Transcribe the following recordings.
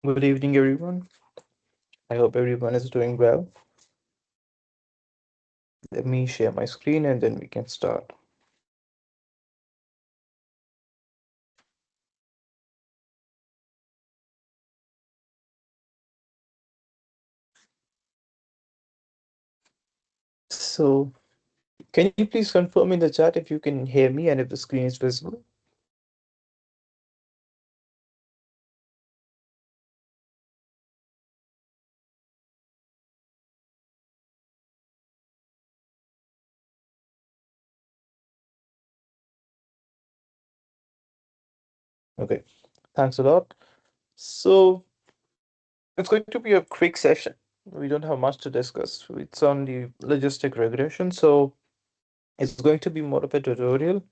Good evening, everyone. I hope everyone is doing well. Let me share my screen and then we can start. So, can you please confirm in the chat if you can hear me and if the screen is visible? Okay, thanks a lot. So, it's going to be a quick session. We don't have much to discuss. It's on the logistic regression. So, it's going to be more of a tutorial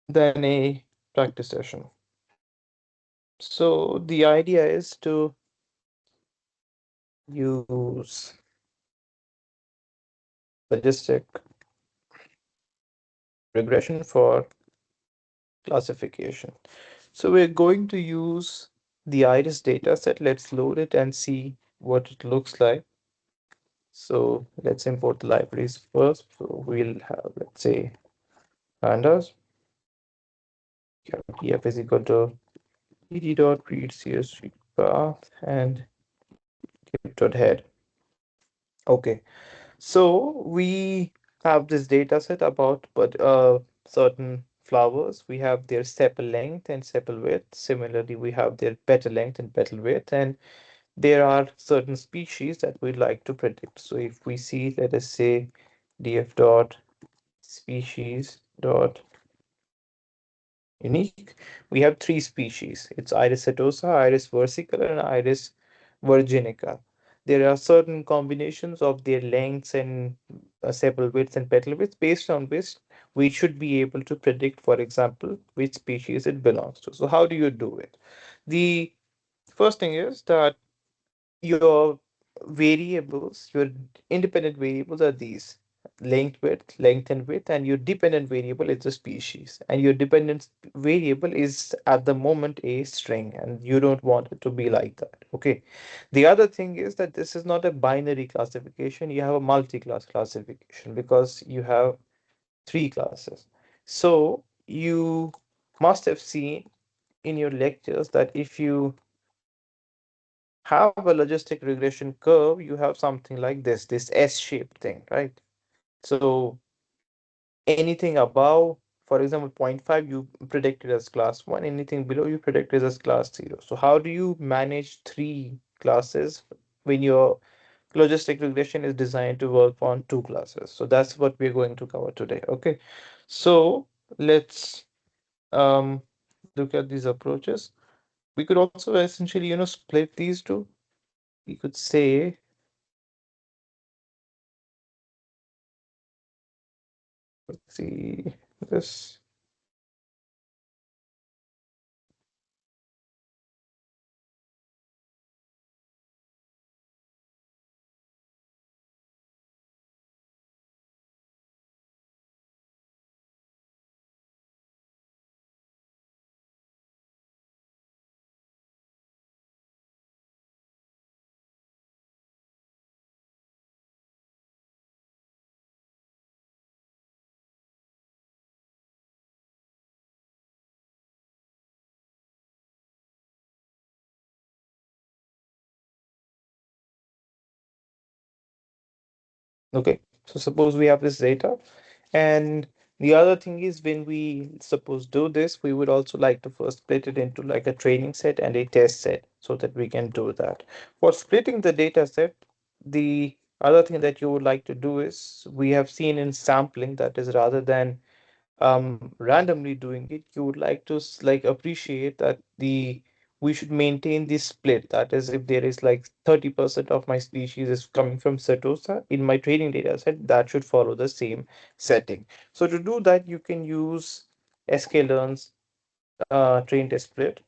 than a practice session. So, the idea is to use logistic regression for classification. So we're going to use the iris data set. Let's load it and see what it looks like. So let's import the libraries first. So we'll have, let's say, pandas. Tf is equal to ed dot read csv path and dot head. Okay, so we have this data set about certain flowers. We have their sepal length and sepal width. Similarly, we have their petal length and petal width, and there are certain species that we'd like to predict. So if we see, let us say, df dot species dot unique, we have three species. It's Iris setosa, Iris versicolor, and Iris virginica. There are certain combinations of their lengths and sepal widths and petal widths based on which we should be able to predict, for example, which species it belongs to. So how do you do it? The first thing is that your variables, your independent variables are these: length and width, and your dependent variable is the species. And your dependent variable is at the moment a string, and you don't want it to be like that. Okay. The other thing is that this is not a binary classification, you have a multi-class classification because you have three classes. So you must have seen in your lectures that if you have a logistic regression curve, you have something like this S-shaped thing, right? So anything above, for example, 0.5, you predicted as class 1, anything below, you predicted as class 0. So how do you manage three classes when your logistic regression is designed to work on two classes? So that's what we're going to cover today, okay? So let's look at these approaches. We could also essentially, split these two. We could say, let's see this. Okay, so suppose we have this data, and the other thing is when we suppose do this, we would also like to first split it into like a training set and a test set so that we can do that. For splitting the data set, the other thing that you would like to do is we have seen in sampling, that is rather than randomly doing it, you would like to like appreciate that we should maintain this split. That is, if there is like 30% of my species is coming from setosa in my training data set, that should follow the same setting. So to do that, you can use sklearn's train test split.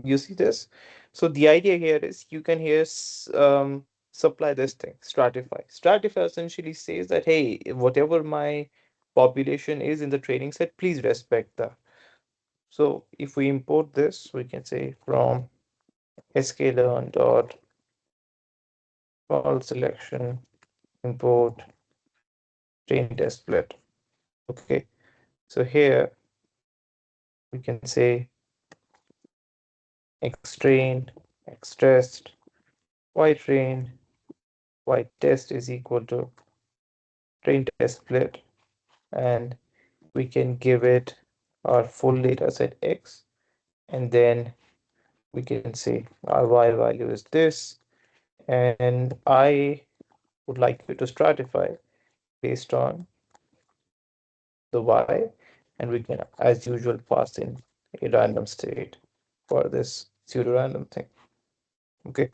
You see this? So the idea here is you can here supply this thing, stratify. Stratify essentially says that, hey, whatever my population is in the training set, please respect that. So if we import this, we can say from sklearn dot all selection import train test split. Okay, so here we can say xtrain, xtest, ytrain, ytest is equal to train test split, and we can give it our full data set x, and then we can say our y value is this, and I would like you to stratify based on the y, and we can, as usual, pass in a random state for this pseudo random thing. Okay,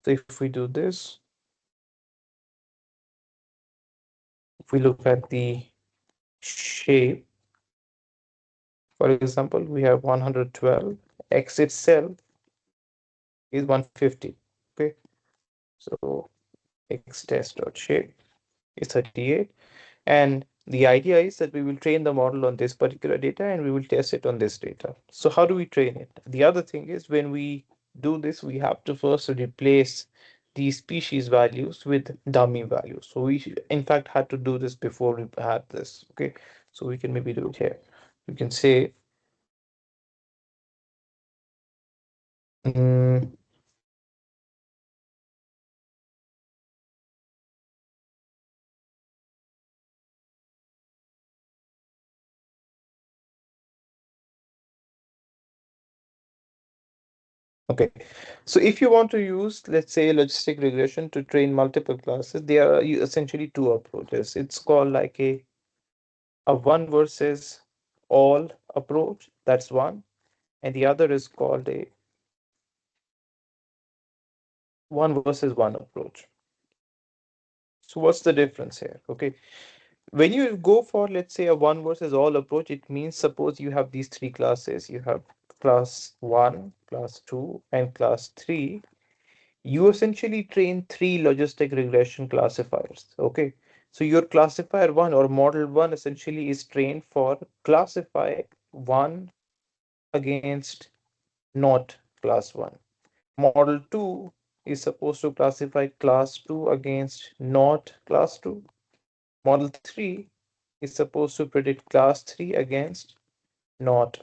so if we do this, if we look at the shape, for example, we have 112, x itself is 150. Okay, so x test dot shape is 38. And the idea is that we will train the model on this particular data and we will test it on this data. So how do we train it? The other thing is when we do this, we have to first replace the species values with dummy values. So we in fact had to do this before we had this. Okay, so we can maybe do it here. We can say mm, okay. So if you want to use, let's say, logistic regression to train multiple classes, there are essentially two approaches. It's called like a one versus all approach. That's one. And the other is called a one versus one approach. So what's the difference here? Okay. When you go for, let's say, a one versus all approach, it means suppose you have these three classes. You have class one, class two, and class three. You essentially train three logistic regression classifiers. Okay. So your classifier one or model one essentially is trained for classify one against not class 1. Model 2 is supposed to classify class 2 against not class 2. Model 3 is supposed to predict class 3 against not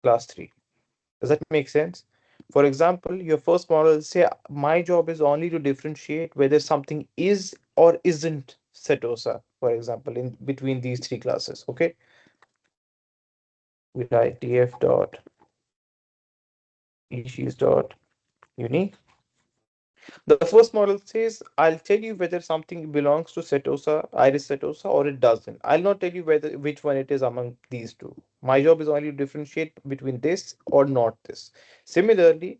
class 3. Does that make sense? For example, your first model say my job is only to differentiate whether something is or isn't setosa, for example, in between these three classes. Okay, we write df dot species dot unique. The first model says, I'll tell you whether something belongs to Setosa, Iris Setosa, or it doesn't. I'll not tell you whether which one it is among these two. My job is only to differentiate between this or not this. Similarly,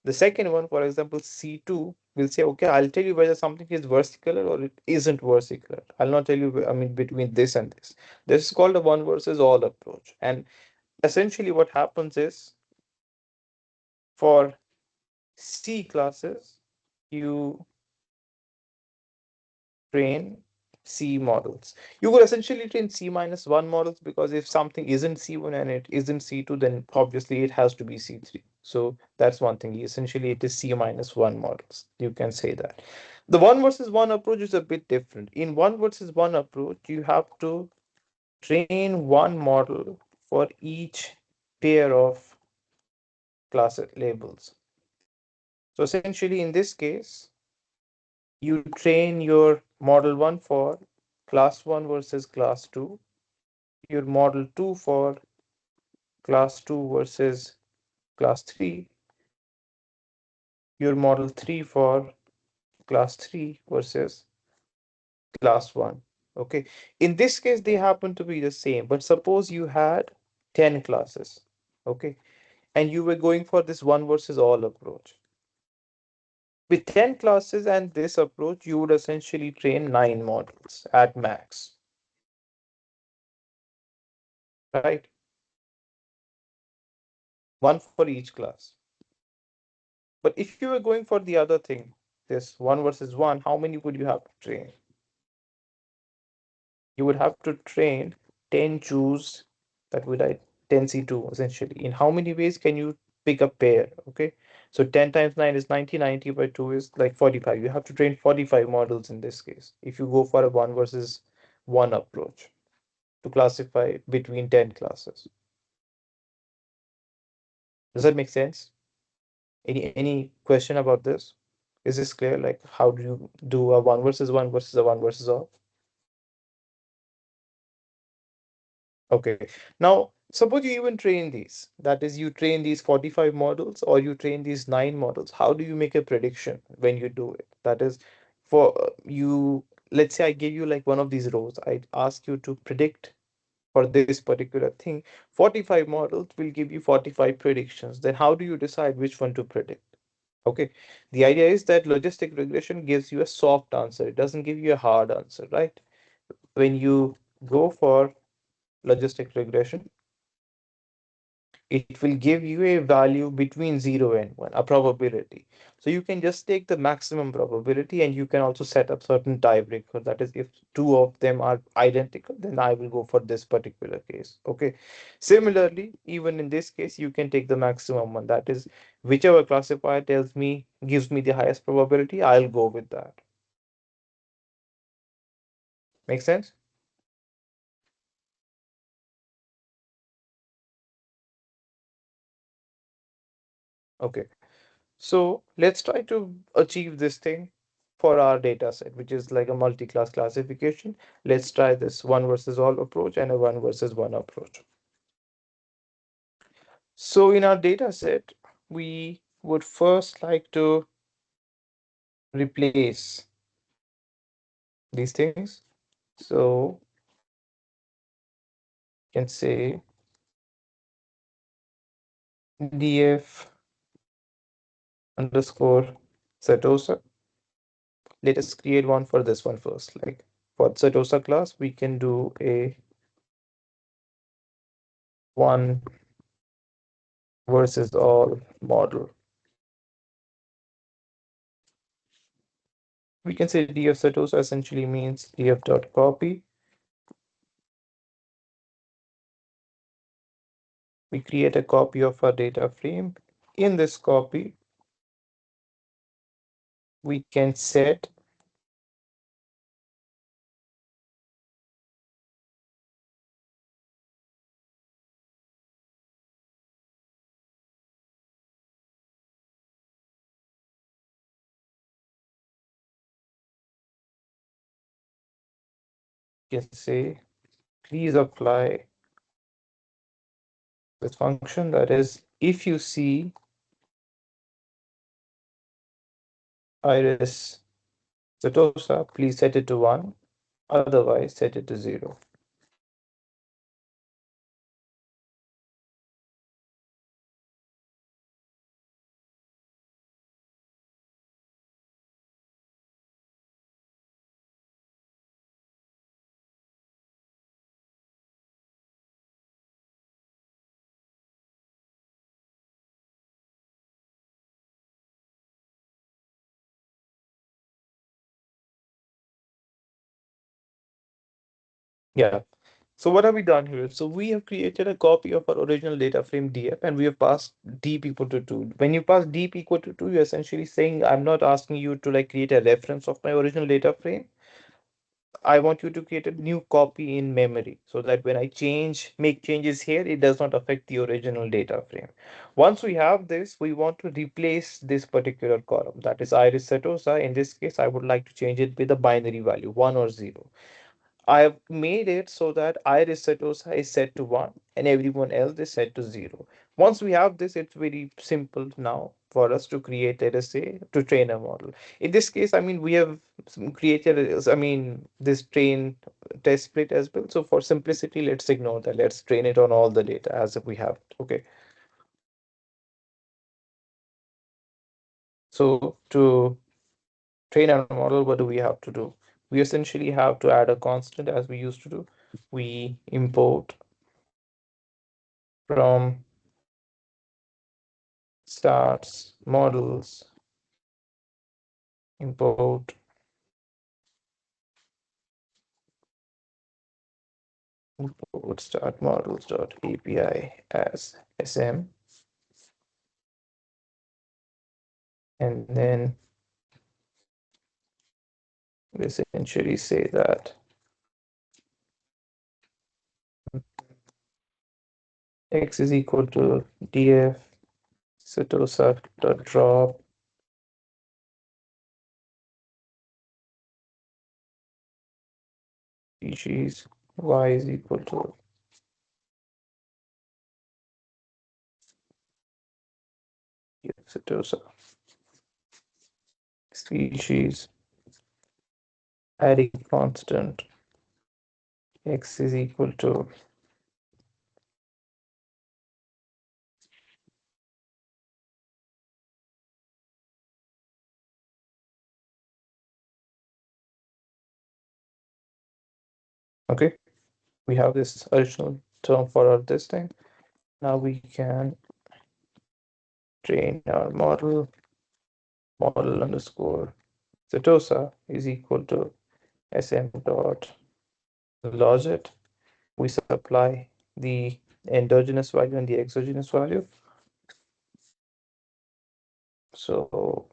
the second one, for example, C2, will say, okay, I'll tell you whether something is versicolor or it isn't versicolor. I'll not tell you, I mean, between this and this. This is called a one versus all approach. And essentially what happens is for C classes, you train C models. You could essentially train C minus one models because if something isn't C1 and it isn't C2, then obviously it has to be C3. So that's one thing. Essentially, it is C minus one models. You can say that. The one versus one approach is a bit different. In one versus one approach, you have to train one model for each pair of class labels. So essentially, in this case, you train your model 1 for class 1 versus class 2, your model 2 for class 2 versus class 3, your model 3 for class 3 versus class 1. Okay, in this case they happen to be the same, but suppose you had 10 classes, okay, and you were going for this one versus all approach. With 10 classes and this approach, you would essentially train 9 models at max, right? One for each class. But if you were going for the other thing, this one versus one, how many would you have to train? You would have to train 10 choose, that would write 10C2 essentially. In how many ways can you pick a pair? Okay. So 10 times 9 is 90, 90 by 2 is like 45. You have to train 45 models in this case if you go for a one versus one approach to classify between 10 classes. Does that make sense? Any question about this? Is this clear? Like how do you do a one versus a one versus all? Okay. Now, suppose you even train these. That is, you train these 45 models or you train these nine models. How do you make a prediction when you do it? That is, for you, let's say I give you like one of these rows. I ask you to predict for this particular thing. 45 models will give you 45 predictions. Then how do you decide which one to predict? Okay. The idea is that logistic regression gives you a soft answer. It doesn't give you a hard answer, right? When you go for logistic regression, it will give you a value between 0 and 1, a probability. So you can just take the maximum probability and you can also set up certain tiebreaker. That is, if two of them are identical, then I will go for this particular case. Okay. Similarly, even in this case, you can take the maximum one. That is, whichever classifier tells me, gives me the highest probability, I'll go with that. Make sense? Okay. So let's try to achieve this thing for our data set, which is like a multi-class classification. Let's try this one versus all approach and a one versus one approach. So in our data set, we would first like to replace these things. So you can say df underscore Setosa. Let us create one for this one first. Like for Setosa class, we can do a one versus all model. We can say df Setosa essentially means df.copy. We create a copy of our data frame. In this copy, we can set can say please apply this function, that is, if you see iris Setosa, please set it to 1, otherwise set it to 0. Yeah. So what have we done here? So we have created a copy of our original data frame df and we have passed deep equal to 2. When you pass deep equal to 2, you're essentially saying I'm not asking you to like create a reference of my original data frame. I want you to create a new copy in memory so that when I make changes here, it does not affect the original data frame. Once we have this, we want to replace this particular column. That is iris setosa. In this case, I would like to change it with a binary value, 1 or 0. I have made it so that iris setosa is set to 1 and everyone else is set to 0. Once we have this, it's very simple now for us to create, let us say, to train a model. In this case, I mean, we have created, I mean, this train test split as well. So for simplicity, let's ignore that. Let's train it on all the data as if we have. Okay. So to train our model, what do we have to do? We essentially have to add a constant as we used to do. We import from starts models import import start models.api as SM, and then we essentially say that x is equal to df setosa.drop species, y is equal to df setosa species adding constant x is equal to okay. We have this additional term for our this thing. Now we can train our model underscore setosa is equal to sm dot logit. We supply the endogenous value and the exogenous value. So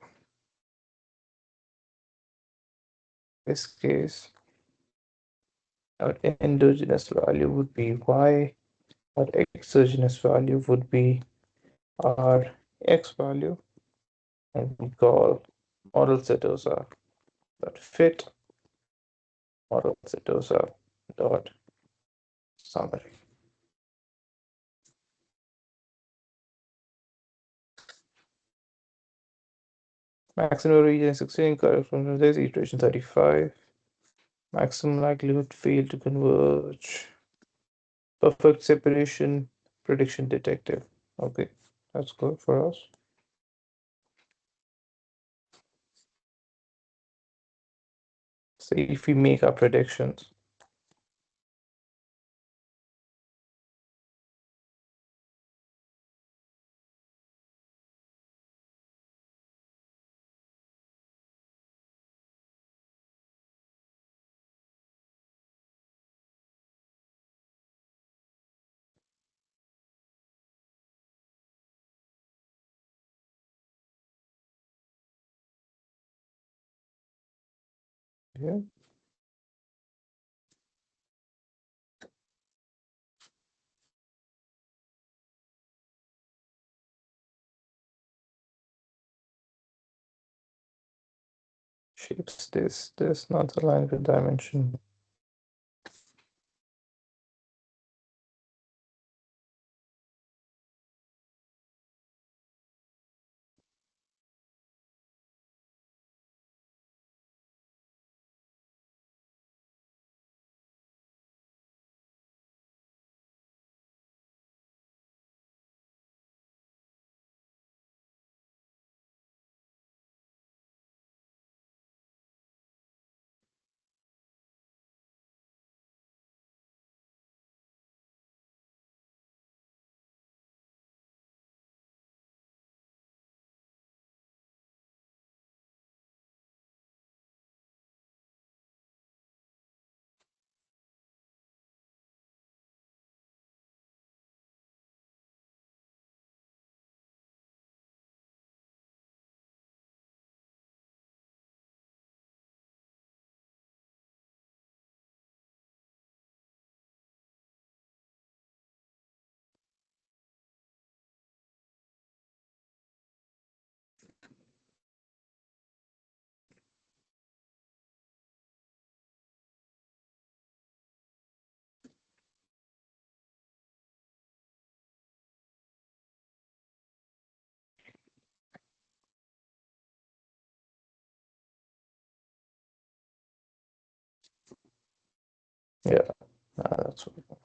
in this case, our endogenous value would be y, our exogenous value would be our x value, and we call model setosa dot fit model setosa dot summary. Maximum region 16, correct from this, iteration 35. Maximum likelihood fail to converge. Perfect separation prediction detective. Okay, that's good for us. So if we make our predictions, yeah, shapes this not aligned with dimension. Yeah, that's what.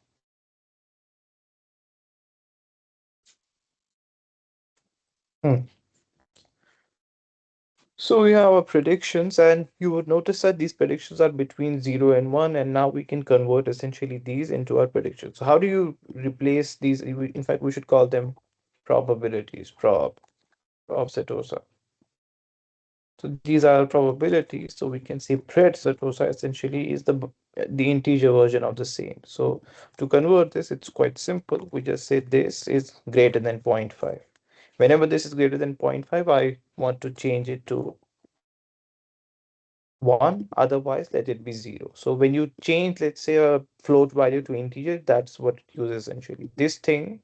Hmm. So we have our predictions, and you would notice that these predictions are between 0 and 1, and now we can convert essentially these into our predictions. So how do you replace these? In fact, we should call them probabilities, prob setosa. So these are probabilities. So we can say pred setosa essentially is the the integer version of the same. So to convert this, it's quite simple. We just say this is greater than 0.5. Whenever this is greater than 0.5, I want to change it to 1, otherwise let it be 0. So when you change, let's say, a float value to integer, that's what it uses essentially. This thing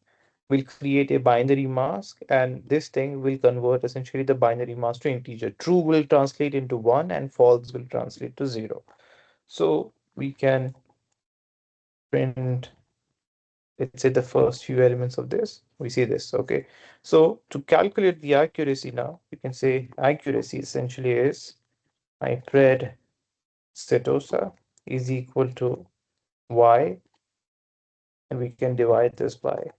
will create a binary mask, and this thing will convert essentially the binary mask to integer. True will translate into 1 and false will translate to 0. So we can print, let's say, the first few elements of this. We see this, okay? So to calculate the accuracy now, you can say accuracy essentially is my pred setosa is equal to y, and we can divide this by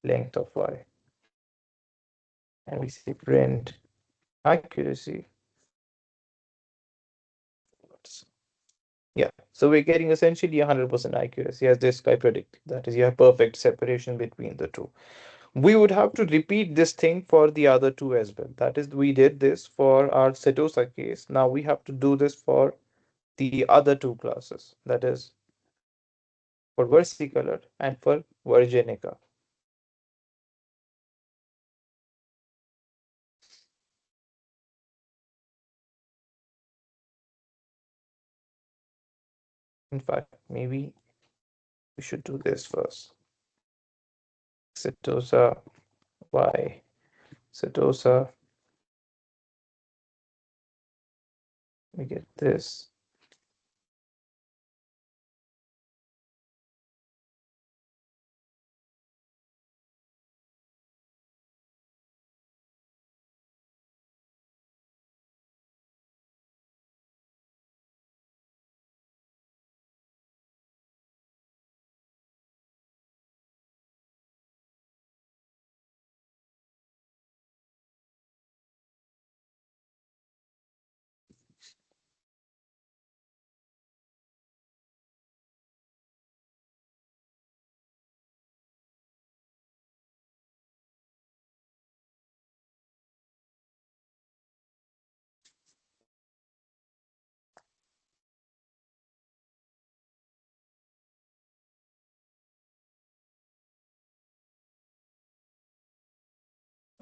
length of y. And we say print accuracy. Yeah, so we're getting essentially 100% accuracy as this guy predicted. That is, you have perfect separation between the two. We would have to repeat this thing for the other two as well. That is, we did this for our Setosa case. Now we have to do this for the other two classes. That is, for versicolor and for Virginica. In fact, maybe we should do this first. Setosa y Setosa. We get this.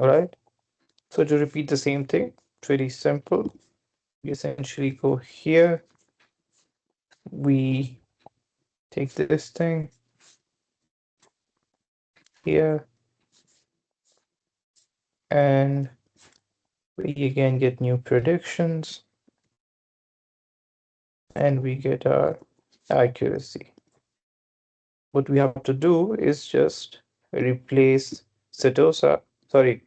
All right. So to repeat the same thing, pretty simple. We essentially go here. We take this thing here, and we again get new predictions, and we get our accuracy. What we have to do is just replace Setosa. Sorry,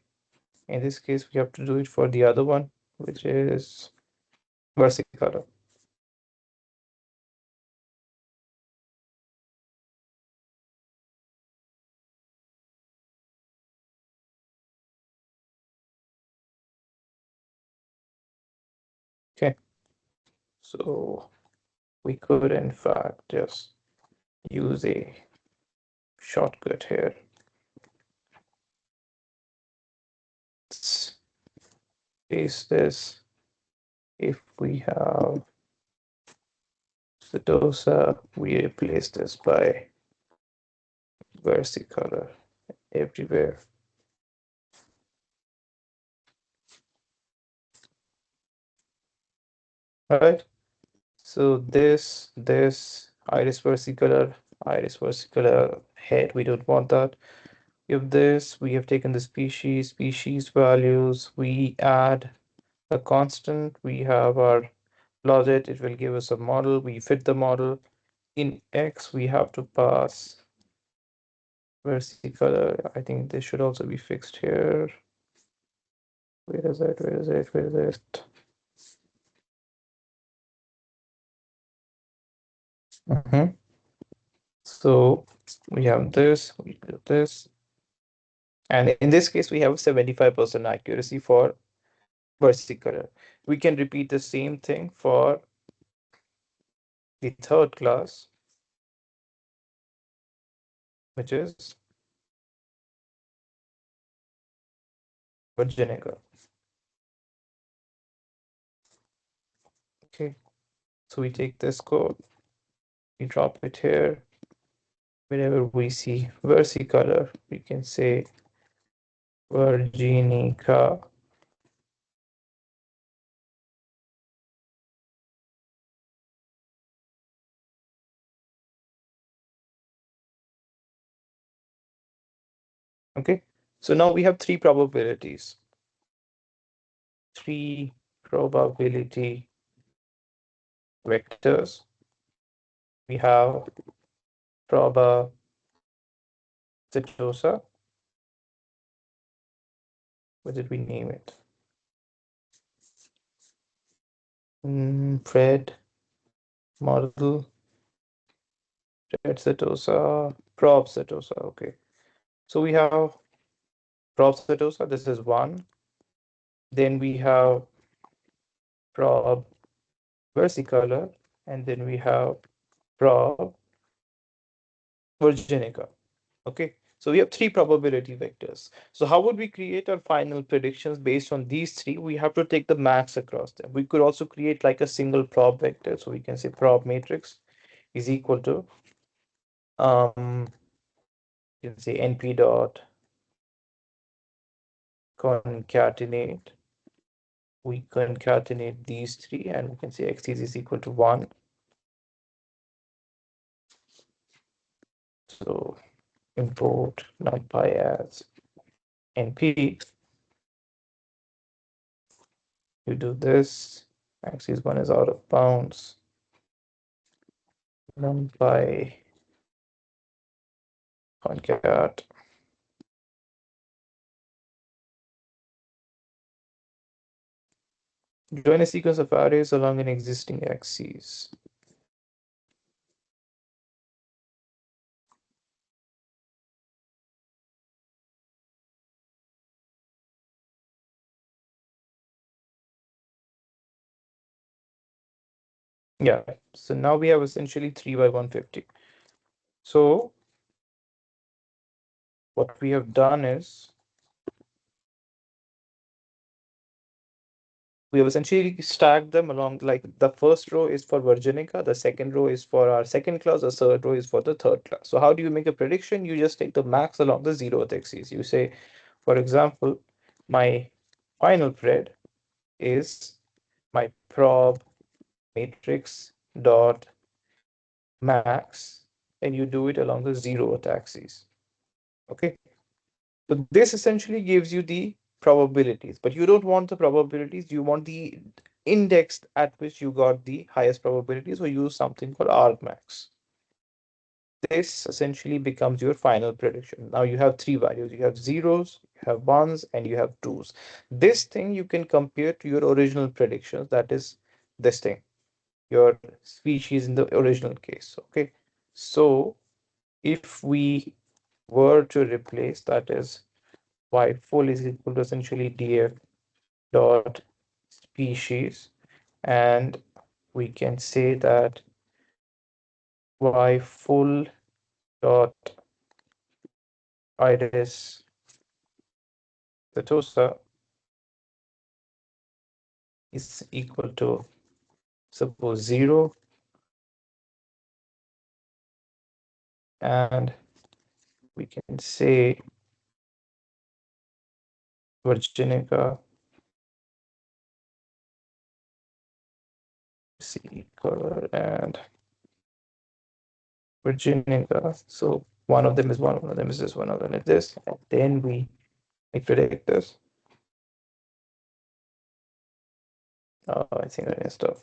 in this case, we have to do it for the other one, which is versicolor. Okay, so we could in fact just use a shortcut here. Let's paste this. If we have Setosa, we replace this by versicolor everywhere. All right. So this iris versicolor head, we don't want that. If this, we have taken the species values, we add a constant, we have our plot it will give us a model, we fit the model. In X, we have to pass versicolor. I think this should also be fixed here. Where is it? Where is it? Where is it? So we have this, we do this. And in this case, we have 75% accuracy for versicolor. We can repeat the same thing for the third class, which is Virginica. Okay, so we take this code We drop it here. Whenever we see versicolor, we can say Virginica. Okay, so now we have three probabilities. Three probability vectors. We have proba Setosa. What did we name it? Fred model, Fred Setosa, prob Setosa. Okay, so we have prob Setosa. This is one. Then we have prob versicolor, and then we have prob virginica. Okay, so we have three probability vectors. So how would we create our final predictions based on these three? We have to take the max across them. We could also create like a single prob vector. So we can say prob matrix is equal to you can say np dot concatenate. We concatenate these three, and we can say x is equal to 1. So import numpy as np. You do this. Axis 1 is out of bounds. Numpy concat. Join a sequence of arrays along an existing axis. Yeah, so now we have essentially 3 by 150. So what we have done is we have essentially stacked them along, like the first row is for Virginica, the second row is for our second class, the third row is for the third class. So how do you make a prediction? You just take the max along the 0th axis. You say, for example, my final pred is my prob matrix dot max, and you do it along the 0th axis. Okay, so this essentially gives you the probabilities, but you don't want the probabilities, you want the index at which you got the highest probability. So use something called argmax. This essentially becomes your final prediction. Now you have three values. You have zeros, you have ones, and you have twos. This thing you can compare to your original predictions. That is this thing, your species in the original case. Okay, so if we were to replace, that is y full is equal to essentially df dot species, and we can say that y full dot iris setosa is equal to, suppose, 0, and we can say virginica see color and virginica. So one of them is one of them is this, one of them is this, and then we predict this. I think I messed up.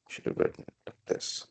Should have written like this.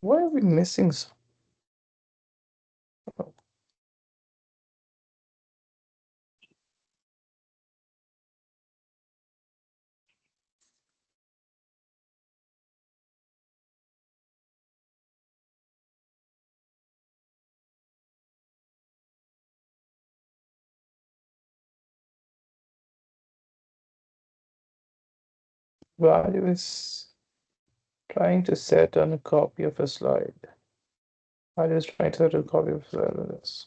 Why are we missing some? Value is trying to set on a copy of a slide. Value is trying to set a copy of a slide. This.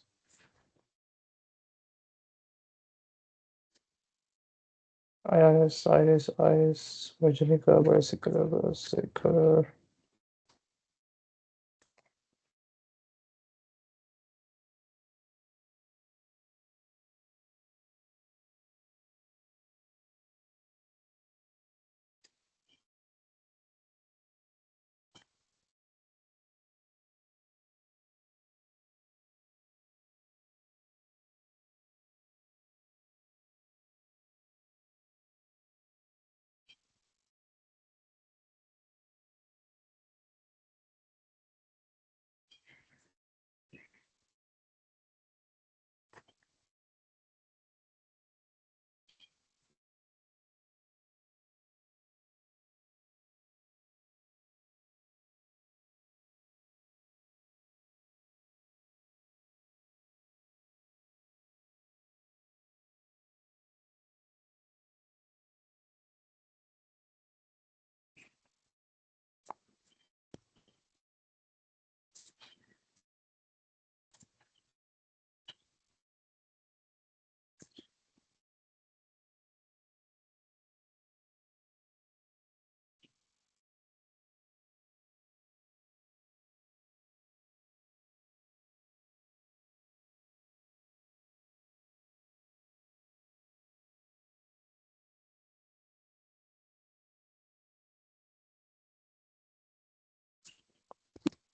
Iris, Virginica, Bicycle.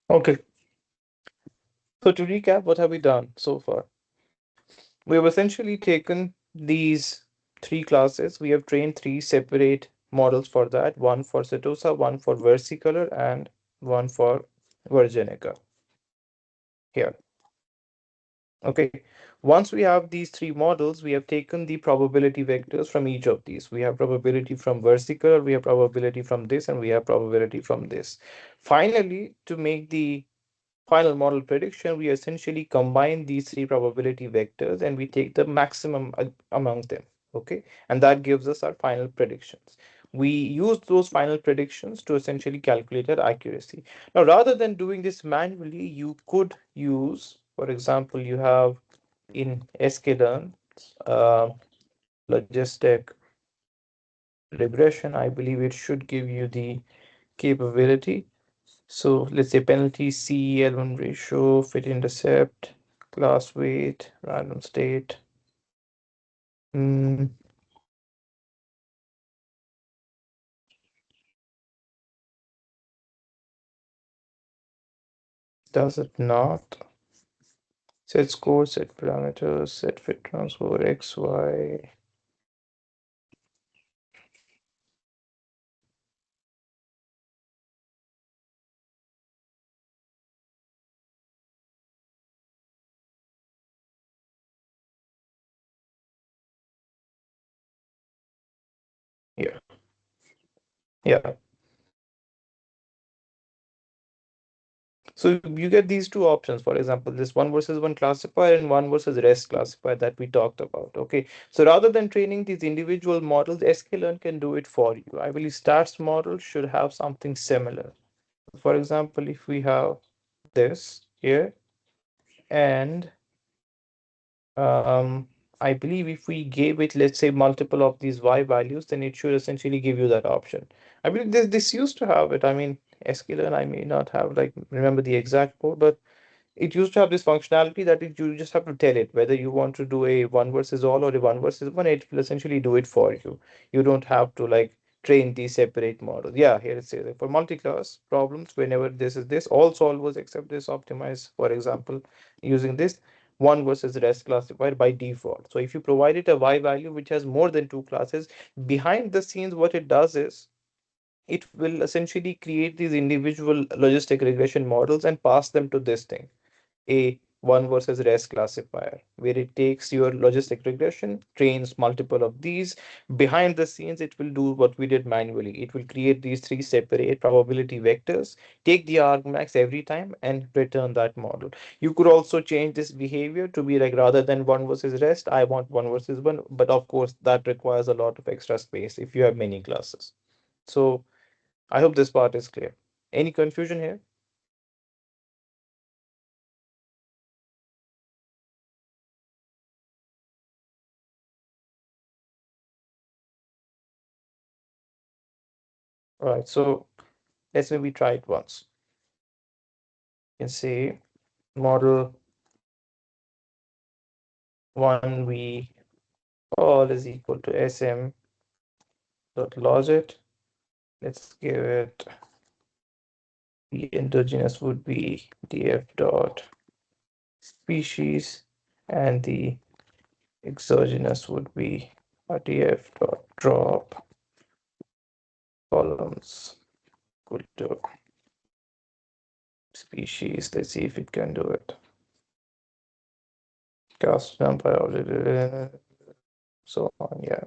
Okay, so to recap, what have we done so far? We have essentially taken these three classes. We have trained three separate models for that, one for Setosa, one for versicolor, and one for Virginica here. Okay, once we have these three models, we have taken the probability vectors from each of these. We have probability from versicolor, we have probability from this, and we have probability from this. Finally, to make the final model prediction, we essentially combine these three probability vectors and we take the maximum among them. Okay, and that gives us our final predictions. We use those final predictions to essentially calculate our accuracy. Now, rather than doing this manually, you could use, for example, you have in sklearn logistic regression. I believe it should give you the capability. So let's say penalty C, L1 ratio, fit intercept, class weight, random state. Mm, does it not? Set score, set parameters, set fit transfer, X, Y. Yeah, yeah. So you get these two options, for example, this one versus one classifier and one versus rest classifier that we talked about. Okay, so rather than training these individual models, sklearn can do it for you. I believe stats model should have something similar. For example, if we have this here, and um, I believe if we gave it, let's say, multiple of these y values, then it should essentially give you that option. I believe this used to have it. I mean, sklearn, I may not have like remember the exact code, but it used to have this functionality that you just have to tell it whether you want to do a one versus all or a one versus one. It will essentially do it for you. You don't have to like train these separate models. Yeah, here it says for multi-class problems, whenever this is this, all solvers except this optimize, for example, using this one versus rest classifier by default. So if you provide it a y value which has more than two classes, behind the scenes, what it does is it will essentially create these individual logistic regression models and pass them to this thing, a one versus rest classifier, where it takes your logistic regression, trains multiple of these. Behind the scenes, it will do what we did manually. It will create these three separate probability vectors, take the argmax every time, and return that model. You could also change this behavior to be like, rather than one versus rest, I want one versus one. But of course, that requires a lot of extra space if you have many classes. So I hope this part is clear. Any confusion here? All right, so let's maybe try it once. You can say model 1v all is equal to sm dot logit. Let's give it the endogenous would be df dot species, and the exogenous would be a df dot drop columns equal to species. Let's see if it can do it. Custom biology, so on. Yeah,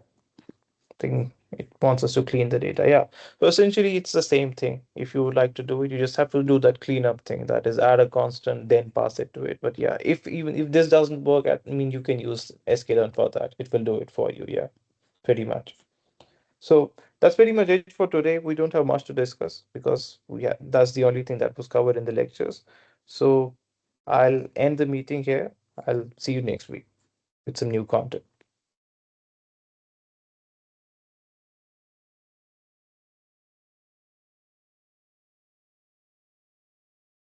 thing it wants us to clean the data. Yeah. So essentially it's the same thing. If you would like to do it, you just have to do that cleanup thing. That is add a constant, then pass it to it. But yeah, if even if this doesn't work, I mean you can use sklearn for that. It will do it for you. Yeah, pretty much. So that's pretty much it for today. We don't have much to discuss because that's the only thing that was covered in the lectures. So I'll end the meeting here. I'll see you next week with some new content.